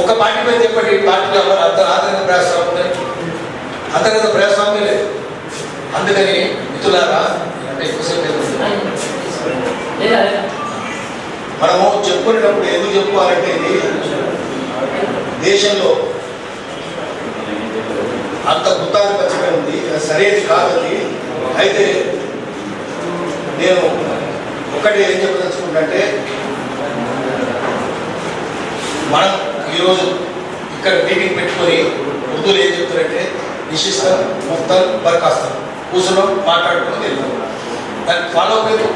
ఒక పార్టీ మీద చెప్పండి, పార్టీలో ఆంతర్గత ప్రజాస్వామ్యం అంతర్గత ప్రజాస్వామ్యం లేదు. అందుకని మిత్రులారా, అంటే ఎక్కువసేపు మనము చెప్పుకునేటప్పుడు ఎందుకు చెప్పుకోవాలంటే ఇది దేశంలో అంత గుత్తాధిపత్యమే ఉంది, సరైనది కాదండి. అయితే నేను ఒకటి ఏం చెప్పదలుచుకుంటే, మనం ఈరోజు ఇక్కడ మీటింగ్ పెట్టుకొని ఉర్దూలు ఏం చెప్తారంటే నిషిస్తాం, ముఫ్తం, బర్ఖాస్తాం, కూర్చున్నాం, మాట్లాడుకుని వెళ్తాం. దానికి ఫాలో అప్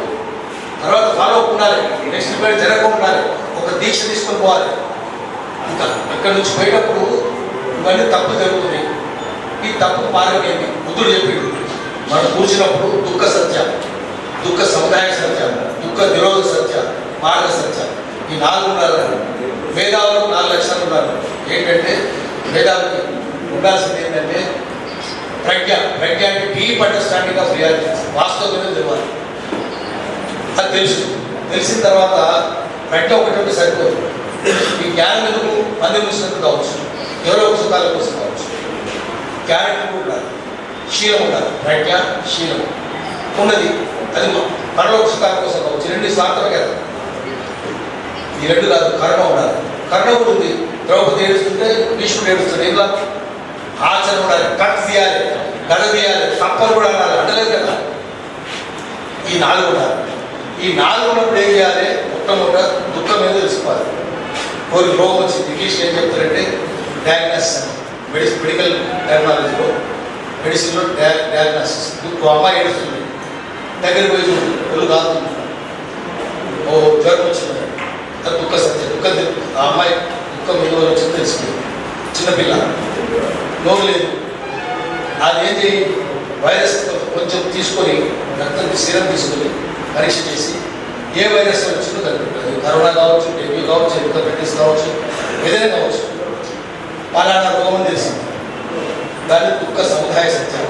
తర్వాత ఫాలో అప్ ఉండాలి, నెక్స్ట్ పేరు జరగకుండా ఉండాలి, ఒక దీక్ష తీసుకొని పోవాలి. ఇంకా ఇక్కడ నుంచి పోయేటప్పుడు ఇవన్నీ తప్పు జరుగుతున్నాయి. ఈ తప్పు మార్గం ఏంటి? బుద్ధుడు చెప్పిండు, మనం కూర్చున్నప్పుడు దుఃఖ సత్య, దుఃఖ సముదాయ సత్య, దుఃఖ నిరోధక సత్య, మార్గ సత్య, ఈ 4 ఉండాలి. మేధావులకు 4 లక్షణాలు ఉండాలి. ఏంటంటే మేధావులకి ఉండాల్సింది ఏంటంటే ప్రజ్ఞ. ప్రజ్ఞ అంటే డీప్ అండర్స్టాండింగ్ ఆఫ్ రియాలిటీ, వాస్తవం తెలియాలి. అది తెలిసిన తర్వాత ప్రజ్ఞ ఒకటి సరిపోదు. ఈ జ్ఞానం ఎందుకు మంది చూసినట్టు కావచ్చు, ఎవరో ఒక సుఖాల కోసం కావచ్చు. క్యారెక్టర్ ఉండాలి, శీలం ఉండాలి. ప్రజ్ఞ శీలం ఉన్నది, అది పరలోక సుఖాల కోసం కావచ్చు. 2 స్వార్థమే కదా, ఈ 2 కాదు. కర్మ ఉండాలి, కర్మ కూడా ఉంది. ద్రౌపది ఏడుస్తుంటే భీష్ముడు ఏడుస్తుంటే ఏం కాదు. ఆచరణ ఉండాలి, కట్ తీయాలి, గడ తీయాలి, తప్పలు కూడా అనాలి, అంటలేదు కదా. ఈ 4 ఉండాలి. ఈ 4 ఉన్నప్పుడు ఏం చేయాలి? మొట్టమొదట దుఃఖం మీద తెలుసుకోవాలి. కోరి రోగం వచ్చింది, ఇంగ్లీష్లో ఏం చెప్తారంటే డయాగ్నోసిస్ అని. మెడికల్ టెక్నాలజీలో, మెడిసిన్లో డయాగ్నోసిస్. అమ్మాయి ఏడుస్తుంది, దగ్గర పోయి ఒళ్ళు కాదుతుంది, ఓ జ్వరం వచ్చింది, అది దుఃఖ సత్యం. దుఃఖం ఆ అమ్మాయి దుఃఖం ఎందువల్ల వచ్చింది తెలుసుకుంది. చిన్నపిల్ల నోరు లేదు, అది ఏం చేయి, వైరస్ కొంచెం తీసుకొని రక్తం సిరం తీసుకొని పరీక్ష చేసి ఏ వైరస్ వచ్చిందో కనిపెట్టాలి. కరోనా కావచ్చు, డెంగ్యూ కావచ్చు, హెపటైటిస్ కావచ్చు, ఏదైనా కావచ్చు, పలానా రోగం తెలిసింది. దాన్ని దుఃఖ సముదాయ సత్యం.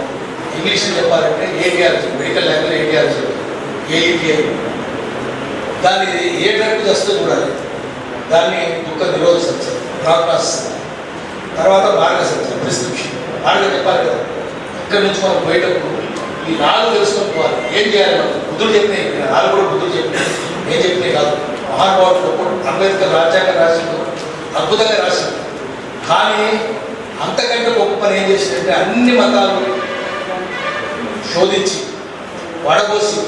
ఇంగ్లీష్లో చెప్పాలంటే ఏటీఆర్జీ, మెడికల్ లాంగ్వేజ్ ఏటీఆర్జీ, ఏఈటీఐ. దాన్ని ఏ డ్రగ్ వస్తే చూడాలి. దాన్ని దుఃఖ నిరోధక సత్యం, ప్రాగ్నాస్. తర్వాత మార్గ సత్యం, ప్రిస్క్రిప్షన్. మార్గం చెప్పాలి కదా. ఇక్కడ నుంచి మనం పోయేటప్పుడు ఈ 4 తెలుసుకొని పోవాలి. ఏం చేయాలి? మనం బుద్ధుడు చెప్పినాయి, 4 కూడా బుద్ధుడు చెప్పినాయి, ఏం చెప్పినాయి కాదు. మహానుభావుడు అంబేద్కర్ రాజ్యాంగం రాసిండు, అద్భుతంగా రాసిండు. కానీ అంతకంటే గొప్ప పని ఏం చేసిందంటే అన్ని మతాలు శోధించి వడబోసి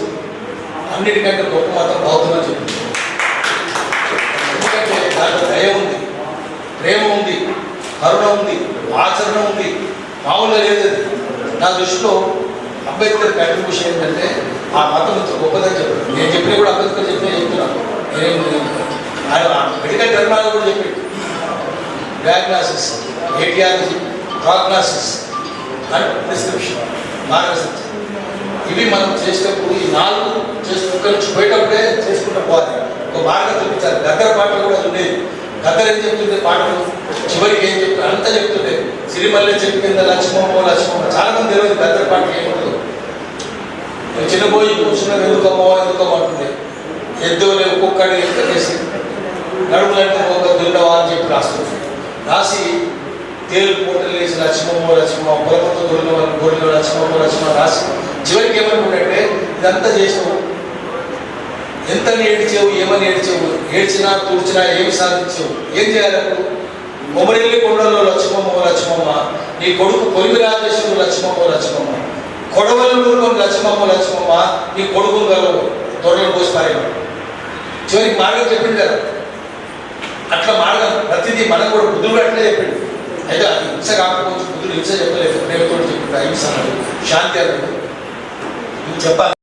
అన్నిటికంటే గొప్ప మతం బౌద్ధం అని చెప్పింది. ఎందుకంటే దాంట్లో దయ ఉంది, ప్రేమ ఉంది, కరుణ ఉంది, ఆచరణ ఉంది, మామూలుగా లేదు. నా దృష్టిలో అంబేద్కర్ కంట్రిబ్యూషన్ ఏంటంటే ఆ మతం ఇంత గొప్పదని చెప్పాడు. నేను చెప్పినా కూడా అంబేద్కర్ చెప్తున్నాను. ఆయన మెడికల్ టెర్మినాలజీ కూడా చెప్పాడు. Diagnosis, aetiology, prognosis and prescription, మార్గసత్యం. ఇవి మనం చేసేటప్పుడు ఈ 4 చేసుకుంటూ పోయేటప్పుడే చేసుకుంటూ పోవాలి. ఒక మార్గం చూపించాలి. గద్దర పాటలు కూడా ఉండేది. గద్దరు ఏం చెప్తుండే పాటలు, చివరికి ఏం చెప్తుంది అంతా చెప్తుండే. సిరిమల్లె చెప్పి కింద లక్ష్మమ్మ లక్ష్మమ్మ. చాలా మంది తెలియదు గద్దర పాటలు ఏముండదు. చిన్నపోయి కూర్చున్న ఎందుకమ్మో ఎందుకమ్మ అంటుండే. ఎద్దులే ఒక్కొక్కడి ఎంత చేసి నడుములంటే ఒక దుండవా అని చెప్పి రాస్తుంది. రాసి తేలు పూటలు వేసి లక్ష్మమ్మ లక్ష్మమ్మ, పొలపంతో దొరిన వాళ్ళు గోడిలో లక్ష్మమ్మ లక్ష్మమ్మ రాసి చివరికి ఏమనుకుంటే ఇదంతా చేసినావు, ఎంత ఏడ్చావు, ఏమని ఏడ్చావు, ఏడ్చినా తుడిచినా ఏమి సాధించావు, ఏం చేయాలి? అప్పుడు కొమరెల్లి కొండల్లో లక్ష్మమ్మ లక్ష్మమ్మ, నీ కొడుకు కొలిమి రాజేశ్వరు లక్ష్మమ్మ లక్ష్మమ్మ, కొడవలూరులో లక్ష్మమ్మ లక్ష్మమ్మ, నీ కొడుకు తొడలు పోసి పారేవాడు. చివరికి మార్గం చెప్పింది కదా. అట్లా మార్గం ప్రతిదీ మనం కూడా బుద్ధుడు అట్లే చెప్పిండు. అయితే అది హింస కాకపోవచ్చు, బుద్ధుడు హింస చెప్పలేదు, ప్రేమతో చెప్పిండు. అహింస అన్నాడు, శాంతి అన్నాడు. నువ్వు చెప్పాలి.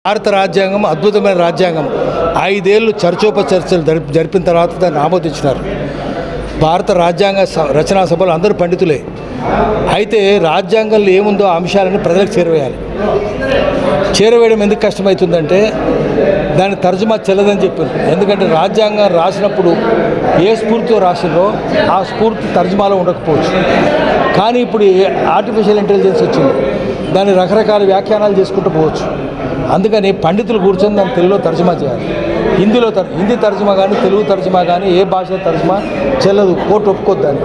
భారత రాజ్యాంగం అద్భుతమైన రాజ్యాంగం. 5 ఏళ్ళు చర్చోపచర్చలు జరిపిన తర్వాత దాన్ని ఆమోదించినారు. భారత రాజ్యాంగ రచనా సభలు అందరూ పండితులే. అయితే రాజ్యాంగంలో ఏముందో ఆ అంశాలను ప్రజలకు చేరవేయాలి. చేరవేయడం ఎందుకు కష్టమవుతుందంటే దాని తర్జుమా చెల్లదని చెప్పారు. ఎందుకంటే రాజ్యాంగం రాసినప్పుడు ఏ స్ఫూర్తితో రాసిందో ఆ స్ఫూర్తి తర్జుమాలో ఉండకపోవచ్చు. కానీ ఇప్పుడు ఆర్టిఫిషియల్ ఇంటెలిజెన్స్ వచ్చింది, దాన్ని రకరకాల వ్యాఖ్యానాలు చేసుకుంటూ పోవచ్చు. అందుకని పండితులు కూర్చొని దాన్ని తెలుగులో తర్జుమా చేయాలి. హిందీ తర్జుమా కానీ తెలుగు తర్జుమా కానీ ఏ భాష తర్జుమా చెల్లదు, కోర్టు ఒప్పుకోద్దని.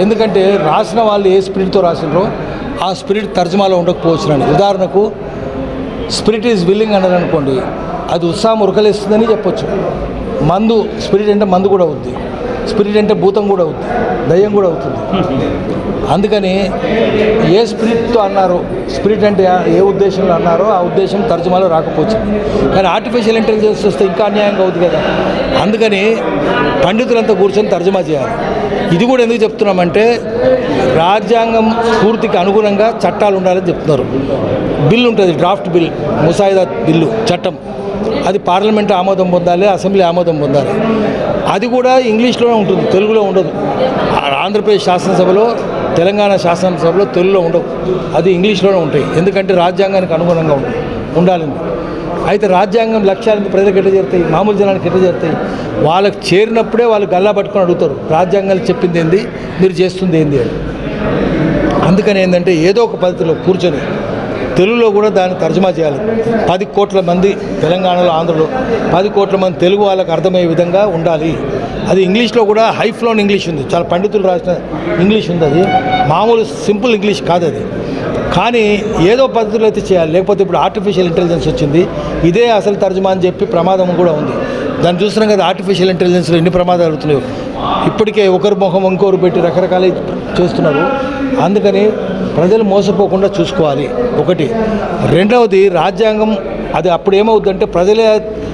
ఎందుకంటే రాసిన వాళ్ళు ఏ స్పిరిట్తో రాసినరో ఆ స్పిరిట్ తర్జుమాలో ఉండకపోవచ్చునండి. ఉదాహరణకు స్పిరిట్ ఈజ్ విల్లింగ్ అన్నారు అనుకోండి, అది ఉత్సాహం ఉరకలేస్తుందని చెప్పొచ్చు. మందు స్పిరిట్ అంటే మందు కూడా అవుద్ది, స్పిరిట్ అంటే భూతం కూడా అవుద్ది, దయ్యం కూడా అవుతుంది. అందుకని ఏ స్పిరిట్తో అన్నారో, స్పిరిట్ అంటే ఏ ఉద్దేశంలో అన్నారో ఆ ఉద్దేశం తర్జుమాలో రాకపోవచ్చు. కానీ ఆర్టిఫిషియల్ ఇంటెలిజెన్స్ వస్తే ఇంకా అన్యాయంగా అవుతుంది కదా. అందుకని పండితులంతా కూర్చొని తర్జుమా చేయాలి. ఇది కూడా ఎందుకు చెప్తున్నామంటే రాజ్యాంగం స్ఫూర్తికి అనుగుణంగా చట్టాలు ఉండాలని చెప్తున్నారు. బిల్లు ఉంటుంది, డ్రాఫ్ట్ బిల్, ముసాయిదా బిల్లు చట్టం, అది పార్లమెంట్ ఆమోదం పొందాలి, అసెంబ్లీ ఆమోదం పొందాలి. అది కూడా ఇంగ్లీష్లోనే ఉంటుంది, తెలుగులో ఉండదు. ఆంధ్రప్రదేశ్ శాసనసభలో, తెలంగాణ శాసనసభలో తెలుగులో ఉండవు, అది ఇంగ్లీష్లోనే ఉంటాయి. ఎందుకంటే రాజ్యాంగానికి అనుగుణంగా ఉండాలని. అయితే రాజ్యాంగం లక్ష్యాలను ప్రజలకు ఎట్లా చేరుతాయి, మామూలు జనానికి ఎట్లా చేరుతాయి? వాళ్ళకి చేరినప్పుడే వాళ్ళు గల్లా పట్టుకొని అడుగుతారు, రాజ్యాంగాలు చెప్పింది ఏంది, మీరు చేస్తుంది ఏంది అని. అందుకని ఏంటంటే ఏదో ఒక పద్ధతిలో కూర్చొని తెలుగులో కూడా దాన్ని తర్జుమా చేయాలి. 10 కోట్ల మంది తెలంగాణలో, ఆంధ్రలో 10 కోట్ల మంది తెలుగు వాళ్ళకి అర్థమయ్యే విధంగా ఉండాలి. అది ఇంగ్లీష్లో కూడా హై ఫ్లోన్ ఇంగ్లీష్ ఉంది, చాలా పండితులు రాసిన ఇంగ్లీష్ ఉంది. అది మామూలు సింపుల్ ఇంగ్లీష్ కాదు అది. కానీ ఏదో పద్ధతిలో అయితే చేయాలి, లేకపోతే ఇప్పుడు ఆర్టిఫిషియల్ ఇంటెలిజెన్స్ వచ్చింది, ఇదే అసలు తర్జుమా అని చెప్పి ప్రమాదం కూడా ఉంది. దాన్ని చూస్తున్నాం కదా, ఆర్టిఫిషియల్ ఇంటెలిజెన్స్లో ఎన్ని ప్రమాదాలు జరుగుతున్నాయి. ఇప్పటికే ఒకరి ముఖం ఇంకోరు పెట్టి రకరకాల చేస్తున్నారు. అందుకని ప్రజలు మోసపోకుండా చూసుకోవాలి ఒకటి. రెండవది రాజ్యాంగం అది అప్పుడు ఏమవుతుందంటే ప్రజలే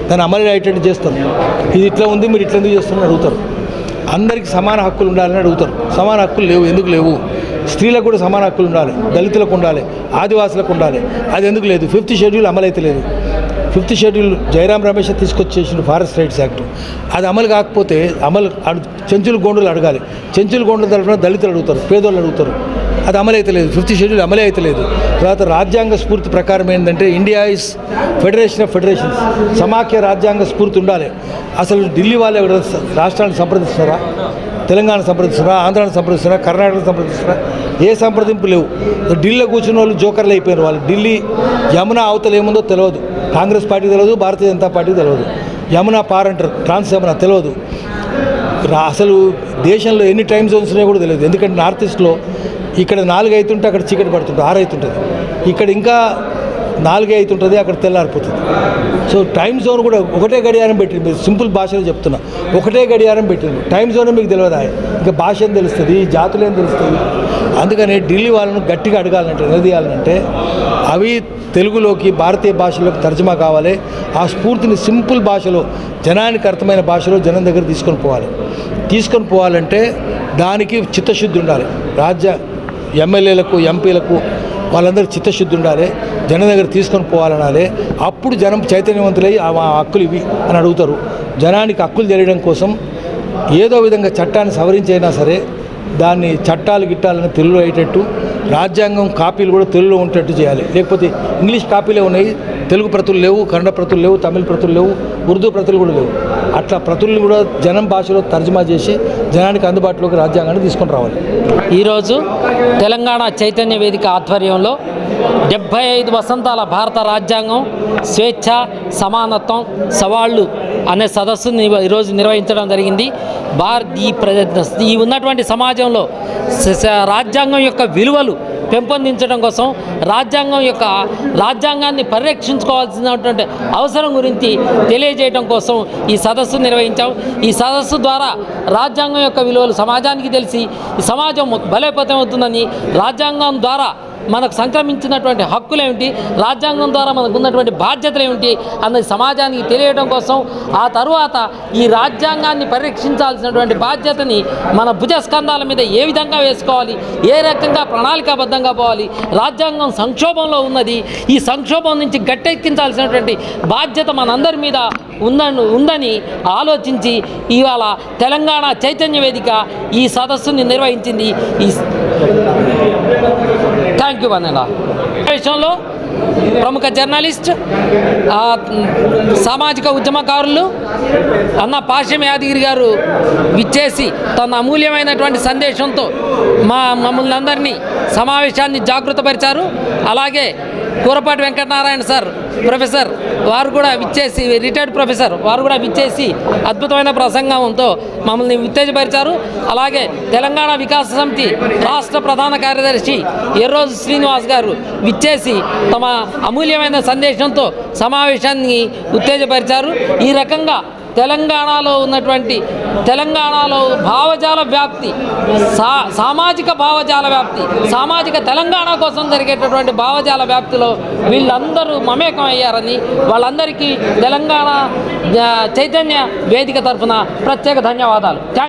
దాన్ని అమలు అయ్యేటట్టు చేస్తారు. ఇది ఇట్లా ఉంది, మీరు ఇట్లా ఎందుకు చేస్తున్నారని అడుగుతారు. అందరికీ సమాన హక్కులు ఉండాలని అడుగుతారు. సమాన హక్కులు లేవు, ఎందుకు లేవు? స్త్రీలకు కూడా సమాన హక్కులు ఉండాలి, దళితులకు ఉండాలి, ఆదివాసులకు ఉండాలి. అది ఎందుకు లేదు? 5th షెడ్యూల్ అమలైతే లేదు. 5th షెడ్యూల్ జయరాం రమేష్ తీసుకొచ్చేసిన ఫారెస్ట్ రైట్స్ యాక్ట్, అది అమలు కాకపోతే చెంచులు గోండులు అడగాలి. చెంచులు గోండుల తరఫున దళితులు అడుగుతారు, పేదోళ్ళు అడుగుతారు. అది అమలైతే లేదు, 5th షెడ్యూల్ అమలే అయితే లేదు. తర్వాత రాజ్యాంగ స్ఫూర్తి ప్రకారం ఏంటంటే India is federation of federations, సమాఖ్య రాజ్యాంగ స్ఫూర్తి ఉండాలి. అసలు ఢిల్లీ వాళ్ళు ఎవరైనా రాష్ట్రాన్ని సంప్రదిస్తున్నారా? తెలంగాణ సంప్రదిస్తున్నారా? ఆంధ్రాన్ని సంప్రదిస్తున్నారా? కర్ణాటక సంప్రదిస్తున్నారా? ఏ సంప్రదింపు లేవు. ఢిల్లీలో కూర్చున్న వాళ్ళు జోకర్లు అయిపోయారు. వాళ్ళు ఢిల్లీ యమునా అవతల ఏముందో తెలియదు, కాంగ్రెస్ పార్టీకి తెలియదు, భారతీయ జనతా పార్టీకి తెలియదు. యమునా పార్ అంటారు, ట్రాన్స్ యమునా తెలియదు. అసలు దేశంలో ఎన్ని టైం జోన్స్ ఉన్నాయో కూడా తెలియదు. ఎందుకంటే నార్త్ ఈస్ట్లో ఇక్కడ 4 అవుతుంటే అక్కడ చీకటి పడుతుంటుంది, 6 అవుతుంటుంది. ఇక్కడ ఇంకా 4 అవుతుంటుంది, అక్కడ తెల్లారిపోతుంది. సో టైం జోన్ కూడా ఒకటే గడియారం పెట్టింది. మీరు సింపుల్ భాషలో చెప్తున్నా, ఒకటే గడియారం పెట్టింది. టైం జోన్ మీకు తెలియదా? ఇంకా భాష ఏం తెలుస్తుంది, జాతులు ఏం తెలుస్తుంది? అందుకని ఢిల్లీ వాళ్ళను గట్టిగా అడగాలంటే, నిలదీయాలంటే అవి తెలుగులోకి, భారతీయ భాషలోకి తర్జుమా కావాలి. ఆ స్ఫూర్తిని సింపుల్ భాషలో, జనానికి అర్థమైన భాషలో జనం దగ్గర తీసుకొని పోవాలంటే దానికి చిత్తశుద్ధి ఉండాలి. ఎమ్మెల్యేలకు, ఎంపీలకు వాళ్ళందరికీ చిత్తశుద్ధి ఉండాలి. జనం దగ్గర తీసుకొని పోవాలనాలి. అప్పుడు జనం చైతన్యవంతులై ఆ హక్కులు ఇవి అని అడుగుతారు. జనానికి హక్కులు తెలియడం కోసం ఏదో విధంగా చట్టాన్ని సవరించైనా సరే దాన్ని గిట్టాలని తెలుగులో అయ్యేటట్టు, రాజ్యాంగం కాపీలు కూడా తెలుగులో ఉండేటట్టు చేయాలి. లేకపోతే ఇంగ్లీష్ కాపీలే ఉన్నాయి, తెలుగు ప్రతులు లేవు, కన్నడ ప్రతులు లేవు, తమిళ ప్రతులు లేవు, ఉర్దూ ప్రతులు కూడా లేవు. అట్లా ప్రతులను కూడా జనం భాషలో తర్జుమా చేసి జనానికి అందుబాటులోకి రాజ్యాంగాన్ని తీసుకొని రావాలి. ఈరోజు తెలంగాణ చైతన్య వేదిక ఆధ్వర్యంలో 75 వసంతాల భారత రాజ్యాంగం, స్వేచ్ఛ, సమానత్వం, సవాళ్ళు అనే సదస్సుని ఈరోజు నిర్వహించడం జరిగింది. ఈ ఉన్నటువంటి సమాజంలో రాజ్యాంగం యొక్క విలువలు పెంపొందించడం కోసం, రాజ్యాంగాన్ని పరిరక్షించుకోవాల్సినటువంటి అవసరం గురించి తెలియజేయడం కోసం ఈ సదస్సు నిర్వహించాం. ఈ సదస్సు ద్వారా రాజ్యాంగం యొక్క విలువలు సమాజానికి తెలిసి ఈ సమాజం బలోపేతం అవుతుందని, రాజ్యాంగం ద్వారా మనకు సంక్రమించినటువంటి హక్కులు ఏమిటి, రాజ్యాంగం ద్వారా మనకు ఉన్నటువంటి బాధ్యతలు ఏమిటి అన్నది సమాజానికి తెలియడం కోసం, ఆ తరువాత ఈ రాజ్యాంగాన్ని పరిరక్షించాల్సినటువంటి బాధ్యతని మన భుజస్కంధాల మీద ఏ విధంగా వేసుకోవాలి, ఏ రకంగా ప్రణాళికాబద్ధంగా పోవాలి, రాజ్యాంగం సంక్షోభంలో ఉన్నది, ఈ సంక్షోభం నుంచి గట్టెక్కించాల్సినటువంటి బాధ్యత మనందరి మీద ఉందని ఆలోచించి ఇవాళ తెలంగాణ చైతన్య వేదిక ఈ సదస్సుని నిర్వహించింది. థ్యాంక్ యూ వన్నెల. విషయంలో ప్రముఖ జర్నలిస్ట్, సామాజిక ఉద్యమకారులు అన్న పాశం యాదగిరి గారు విచ్చేసి తన అమూల్యమైనటువంటి సందేశంతో మమ్మల్ని అందరినీ సమావేశాన్ని జాగృతపరిచారు. అలాగే కూరపాటి వెంకటనారాయణ సార్ ప్రొఫెసర్ వారు కూడా విచ్చేసి, రిటైర్డ్ ప్రొఫెసర్ వారు కూడా విచ్చేసి అద్భుతమైన ప్రసంగంతో మమ్మల్ని ఉత్తేజపరిచారు. అలాగే తెలంగాణ వికాస సమితి రాష్ట్ర ప్రధాన కార్యదర్శి ఎర్రోజు శ్రీనివాస్ గారు విచ్చేసి తమ అమూల్యమైన సందేశంతో సమావేశాన్ని ఉత్తేజపరిచారు. ఈ రకంగా తెలంగాణలో భావజాల వ్యాప్తి, సామాజిక భావజాల వ్యాప్తి, సామాజిక తెలంగాణ కోసం జరిగేటటువంటి భావజాల వ్యాప్తిలో వీళ్ళందరూ మమేకం అయ్యారని వాళ్ళందరికీ తెలంగాణ చైతన్య వేదిక తరఫున ప్రత్యేక ధన్యవాదాలు.